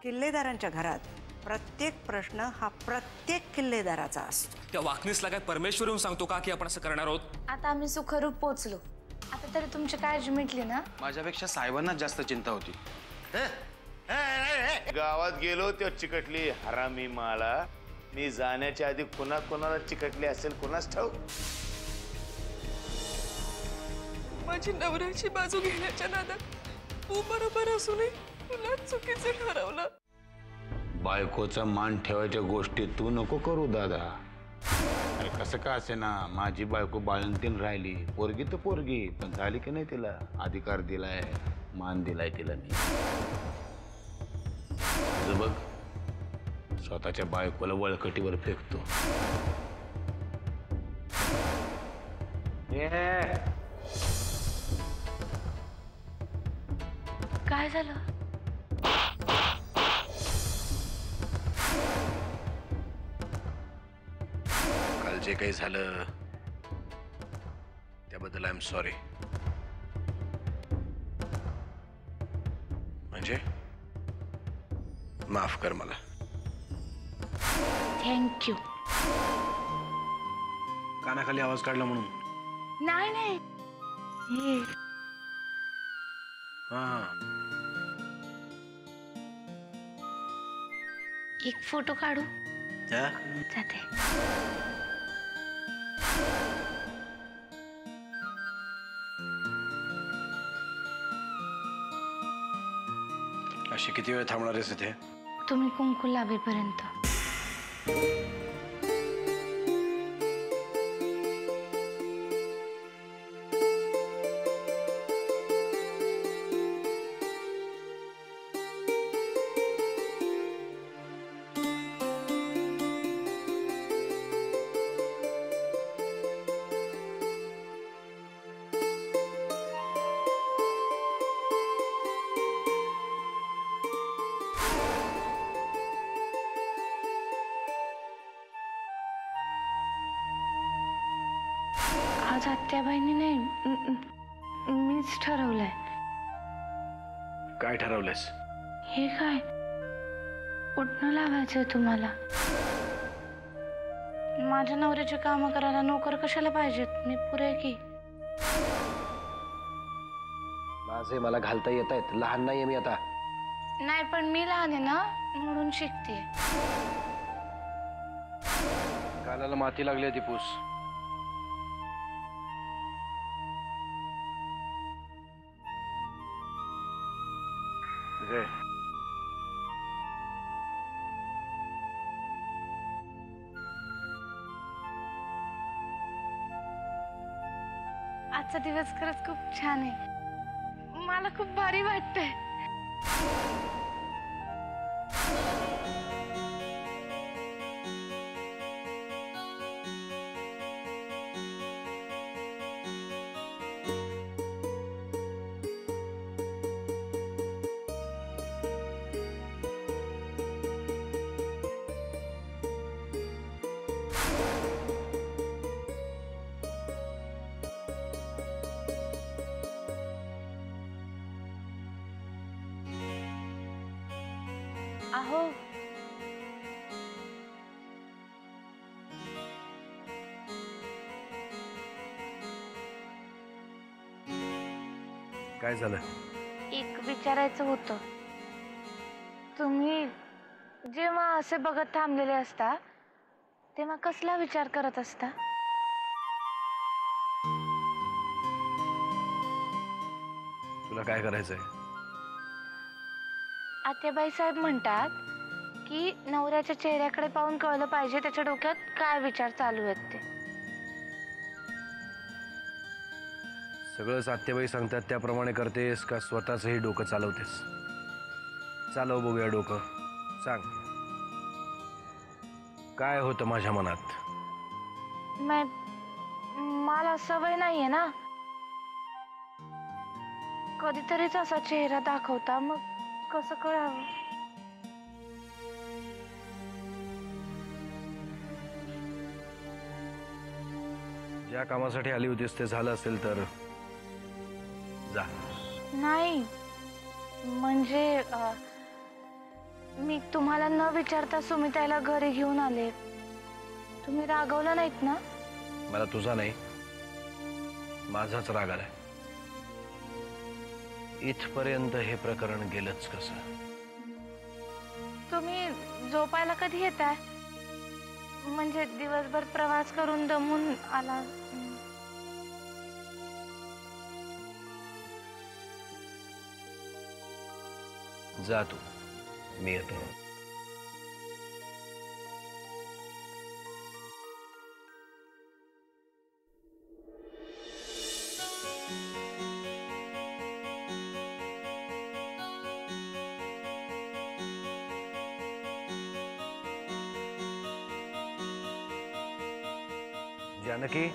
किल्लेदारांच्या घरात प्रत्येक प्रश्न हा प्रत्येक किल्लेदाराचा असतो। त्या वाकणीसला काय परमेश्वर येऊन सांगतो का की आपण असं करणार आहोत? आता आम्ही सुखरूप पोहोचलो, आता तरी तुमची काळजी मिटली ना? माझ्यापेक्षा साहेबांना जास्त चिंता होती। गावात गेलो तेव्हा चिकटली हरामी माला। मी जाण्याच्या आधी कोणाला चिकटली असेल कोणास ठाऊक। माझी नवऱ्याची बाजू घेण्याच्या नादात तू बरोबर असूनही तुला चुकीचं ठरवलं। बायकोचा मान ठेवायच्या गोष्टी तू नको करू दादा। अरे कसं का असे ना, माझी बायको बाळंतीन राहिली, पोरगी तर पोरगी, पण झाली की नाही तिला अधिकार दिलाय, मान दिलाय तिला मी। तुझं बघ, स्वतःच्या बायकोला वळकटीवर फेकतो। काय झालं? काल जे काही झालं त्याबद्दल आय एम सॉरी। म्हणजे माफ कर मला। थँक्यू। कानाखाली आवाज काढला म्हणून? नाही नाही, हे हा, एक फोटो काढू? जाते। अशी किती वेळ थांबणार आहेस इथे? तुम्ही कुंकू लावेपर्यंत। आज आत्याबाईंनी नाही, मीच ठरवलंय। काय ठरवलंस? हे काय उठणं लावायचंय तुम्हाला? माझ्या नवऱ्याची कामं करायला नोकर कशाला पाहिजेत? मी पुरे की। माझे मला घालता येत आहेत, लहान नाहीये मी आता। नाही पण मी लहान आहे ना, म्हणून शिकते। गालाला माती लागली ती पूस। आजचा दिवस खरंच खूप छान आहे, मला खूप भारी वाटतंय। अहो काय झालं? एक विचारायचं होतं। तुम्ही जेव्हा असे बघत थांबलेले असता तेव्हा कसला विचार करत असता? तुला काय करायचंय? आत्याबाई साहेब म्हणतात की नवऱ्याच्या चेहऱ्याकडे पाहून कळलं पाहिजे त्याच्या डोक्यात काय विचार चालू आहेत ते। सगळं आत्याबाई सांगतात त्याप्रमाणे करतेस का स्वतःचंही डोकं चालवतेस? चालव बघूया डोकं, सांग काय होतं माझ्या मनात? मला सवय नाहीये ना, कधीतरीच असा चेहरा दाखवता, मग कसं कळावं? ज्या कामासाठी आली होतीस ते झालं असेल तर जा। नाही म्हणजे मी तुम्हाला न विचारता सुमिताला घरी घेऊन आले. तुम्ही रागवला नाहीत ना? मला तुझा नाही, माझाच राग आलाय. इथपर्यंत हे प्रकरण गेलंच कसं? तुम्ही झोपायला कधी येताय? म्हणजे दिवसभर प्रवास करून दमून आला. जा तू, मी येतो. जानकी,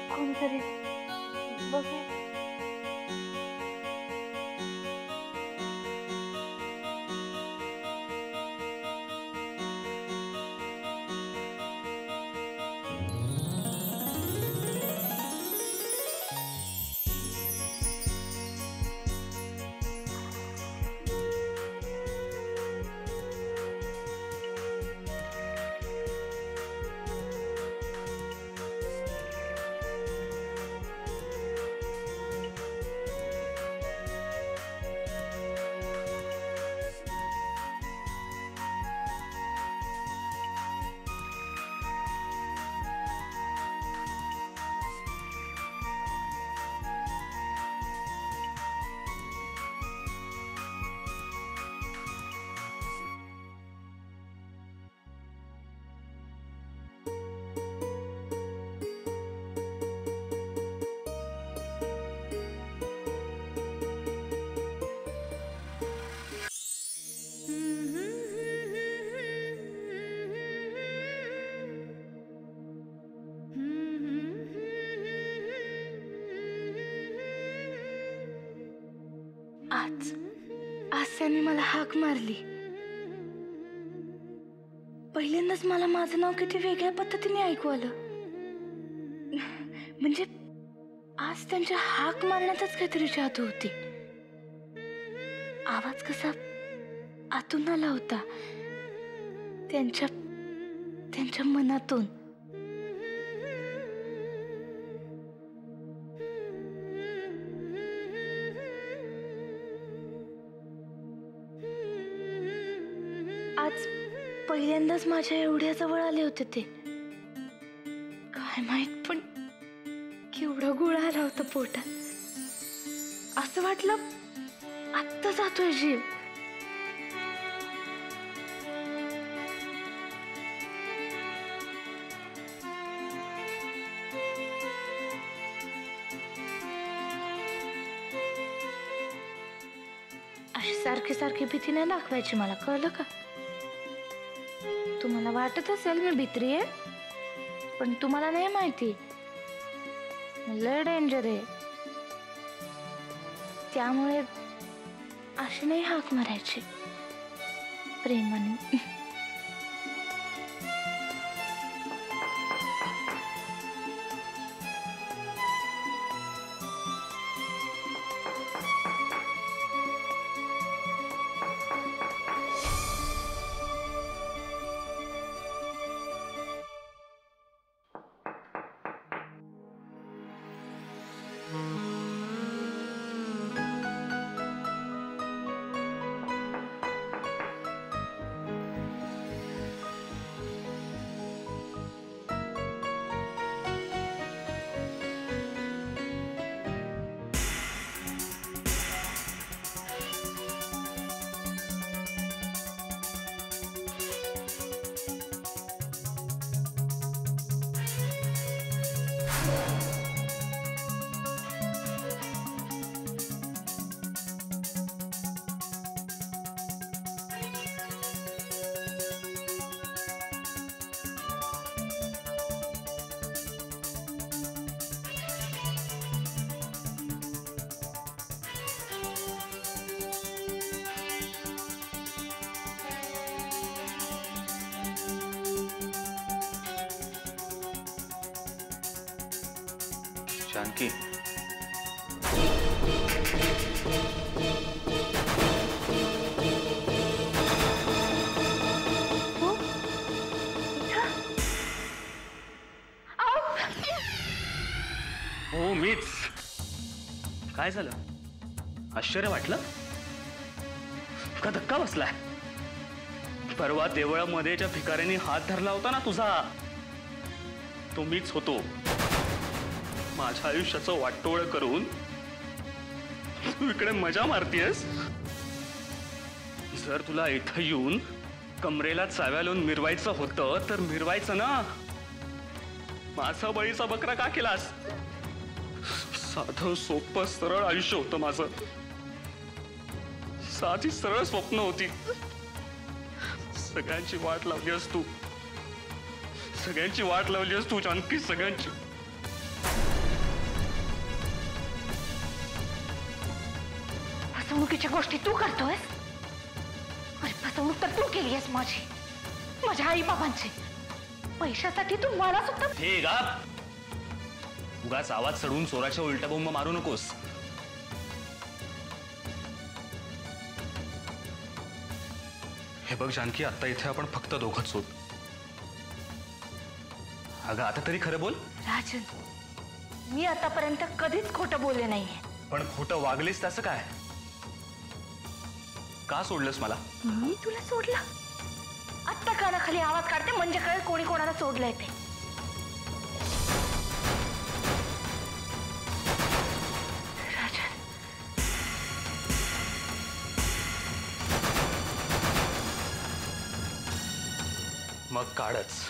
कोणतरी बघा. आज त्यांनी मला हाक मारली. पहिल्यांदाच मला माझं नाव किती वेगळ्या पद्धतीने ऐकू आलं. म्हणजे आज त्यांच्या हाक मारण्यातच काहीतरी जादू होती. आवाज कसा आतून आला होता, त्यांच्या मनातून. आज पहिल्यांदाच माझ्या एवढ्या जवळ आले होते ते. काय माहित पण केवढा गोळा आला होता पोटात. असं वाटलं आत्ता जातोय जीव. सारखी सारखी भीती नाही दाखवायची मला, कळलं का? तुम्हाला वाटत असेल मी भित्री आहे, पण तुम्हाला नाही माहिती लय डेंजर आहे. त्यामुळे अशी नाही हाक मारायची, प्रेमाने. जानकी, हो मीच. काय झालं? आश्चर्य वाटलं का? धक्का बसलाय? परवा देवळामध्ये ज्या भिकाऱ्यांनी हात धरला होता ना तुझा, तो मीच होतो. माझ्या आयुष्याचं वाटोळ करून तू इकडे मजा मारतीयस. जर तुला इथं येऊन कमरेला चाव्या लावून मिरवायचं होतं तर मिरवायचं ना. माझा बळीचा बकरा का केलास? साधं सोपं सरळ आयुष्य होतं माझं. साधी सरळ स्वप्न होती. सगळ्यांची वाट लावली असं तू. सगळ्यांची वाट लावली असं तू जानकी, सगळ्यांची. फसवणुकीच्या गोष्टी तू करतोयस? अरे फसवणूक तर तू केली आहेस माझी, माझ्या आई बाबांची. पैशासाठी तू मला सुद्धा. हे गा, उगाच आवाज चढवून चोराच्या उलट्या बोंब मारू नकोस. हे बघ जानकी, आता इथे आपण फक्त दोघंच आहोत. अगं आता तरी खरं बोल. राजन, मी आतापर्यंत कधीच खोटं बोलले नाहीये. पण खोटं वागलीस त्याचं काय? का सोडलंस मला? मी तुला सोडलं? आत्ता कानाखाली आवाज काढते म्हणजे कळेल कोणी कोणाला सोडलंय ते. राजन, मग काढच.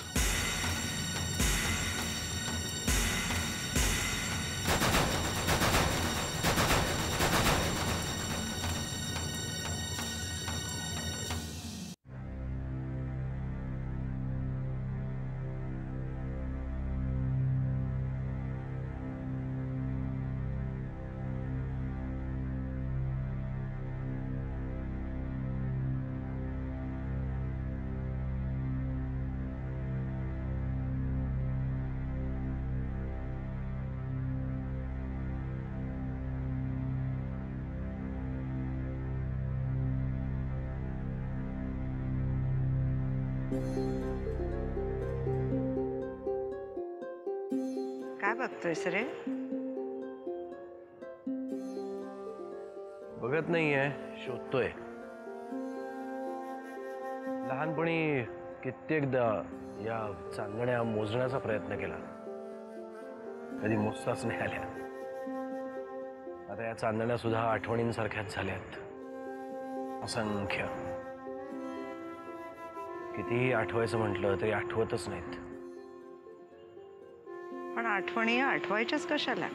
काय बघतोयस रे? बघत नाहीये, शोधतोय. लहानपणी कित्येकदा या चांदण्या मोजण्याचा प्रयत्न केला, कधी मोजताच नाही आल्या. आता या चांदण्या सुद्धा आठवणींसारख्याच झाल्यात, असंख्य. कितीही आठवायचं म्हटलं तरी आठवतच नाहीत. पण आठवणी आठवायच्याच कशाला?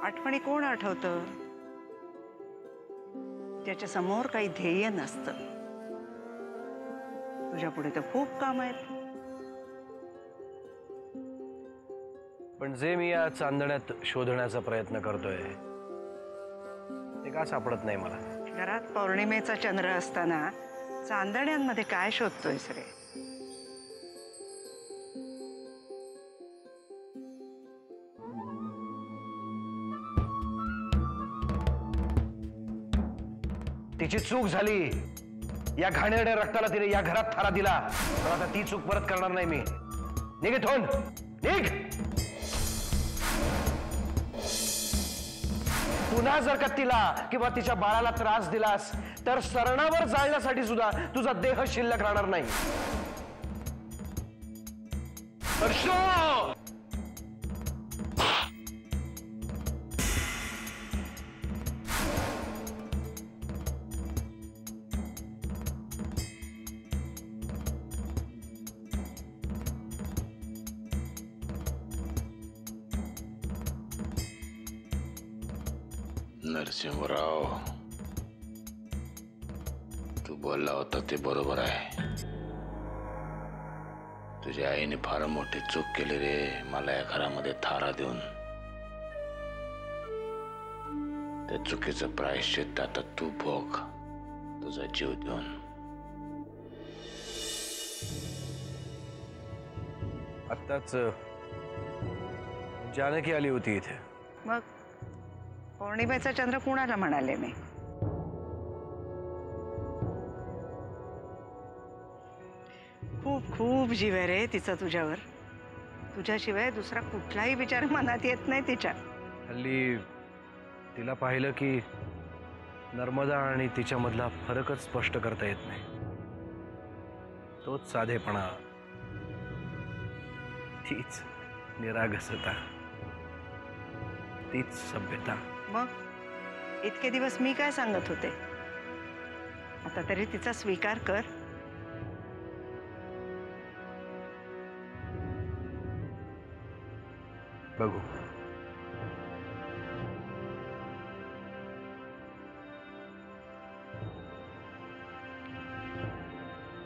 आठवणी कोण आठवतं? ज्याच्या समोर काही ध्येय नसतं. तुझ्या पुढे तर खूप काम आहेत. पण जे मी या चांदण्यात शोधण्याचा प्रयत्न करतोय ते का सापडत नाही मला. घरात पौर्णिमेचा चंद्र असताना चांदण्यांमध्ये काय शोधतोयस रे? तिची चूक झाली. या घाणेरड्या रक्ताला तिने या घरात थारा दिला. पण आता ती चूक परत करणार नाही मी. निघ इथून, निघ. पुन्हा जर का तिला किंवा तिच्या बाळाला त्रास दिलास तर सरणावर जाळण्यासाठी सुद्धा तुझा देह शिल्लक राहणार नाही. हर्षो! नरसिंहराव, तू बोलला होता ते बरोबर आहे. तुझ्या आईने फार मोठी चूक केली रे, मला या घरामध्ये थारा देऊन. त्या चुकीचं प्रायश्चित्त आता तू भोग, तुझा जीव देऊन. आत्ताच जानकी आली होती इथे. मग पौर्णिमेचा चंद्र कुणाला म्हणाले मी? खूप खूप जीव आहे रे तिचा तुझ्यावर. तुझ्याशिवाय दुसरा कुठलाही विचार मनात येत नाही तिच्या. हल्ली तिला पाहिलं की नर्मदा आणि तिच्यामधला फरकच स्पष्ट करता येत नाही. तोच साधेपणा, तीच निरागसता, तीच सभ्यता. मग इतके दिवस मी काय सांगत होते? आता तरी तिचा स्वीकार कर. बघू.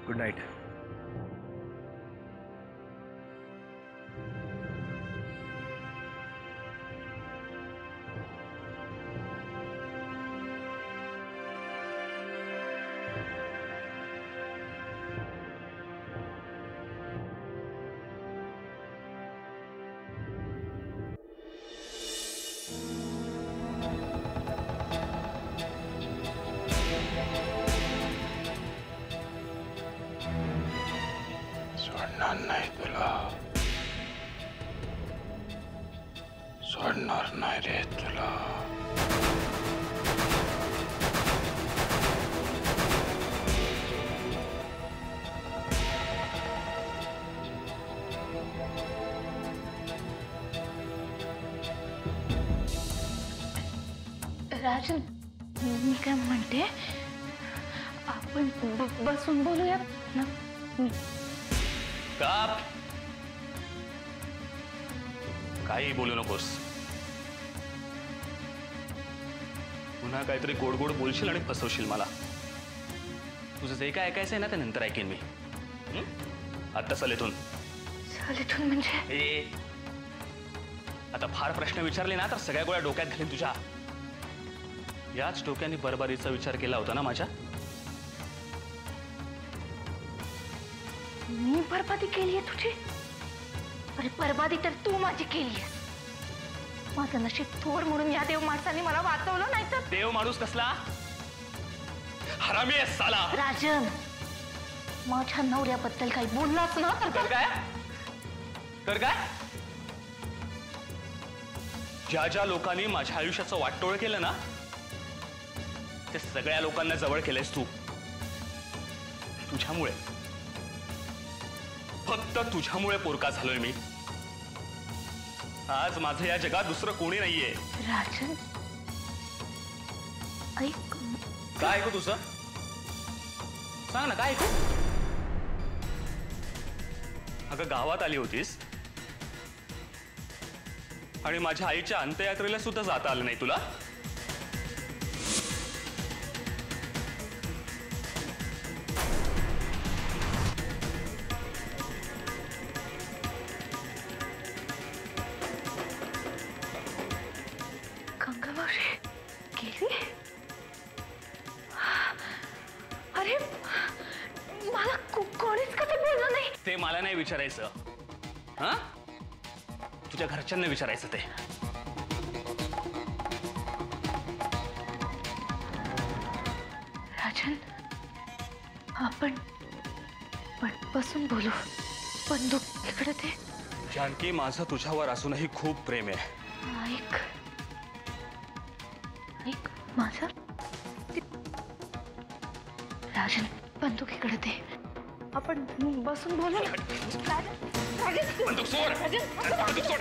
Good night. सोडणार नाही तुला, सोडणार नाही रे तुला. राजन, मी काय म्हणते, आपण बसून बोलूया ना. काप. काही बोलू नकोस. पुन्हा काहीतरी गोड गोड बोलशील आणि फसवशील मला. तुझं जे काय ऐकायचंय ना ते नंतर ऐकेन मी. आता चल इथून. चल इथून म्हणजे? आता फार प्रश्न विचारले ना तर सगळ्या गोळ्या डोक्यात घालीन तुझ्या. याच डोक्याने बरबारीचा विचार केला होता ना माझ्या? मी बरबादी केली आहे तुझी? अरे बरबादी तर तू माझी केली आहे. माझं नशीब थोर म्हणून या देव माणसाने मला वाचवलं, नाही तर. देव माणूस कसला? हरामी आहे साला. राजन, माझ्या नवऱ्याबद्दल काही बोललास ना तर कर काय? कर काय? ज्या ज्या लोकांनी माझ्या आयुष्याचं वाटोळ केलं ना ते सगळ्या लोकांना जवळ केलंयस तू. तुझ्यामुळे, फक्त तुझ्यामुळे पोरका झालोय मी. आज माझं या जगात दुसरं कोणी नाहीये. राजन ऐक. काय ऐकू तुझं? सांग ना, काय ऐकू? अगं गावात आली होतीस आणि माझ्या आईच्या अंत्ययात्रेला सुद्धा जाता आलं नाही तुला. बोललो नाही. ते मला नाही विचारायचं. हा, तुझ्या घरच्यांना विचारायचं ते. राजन, आपण बसून बोलू. बंदूक इकडे ते. जानकी, माझं तुझ्यावर असूनही खूप प्रेम आहे. ऐक ऐक माझं. राजन, बंदूक इकडे ते. आपण बसून बोलू. बंदूक सोड. बंदूक सोड.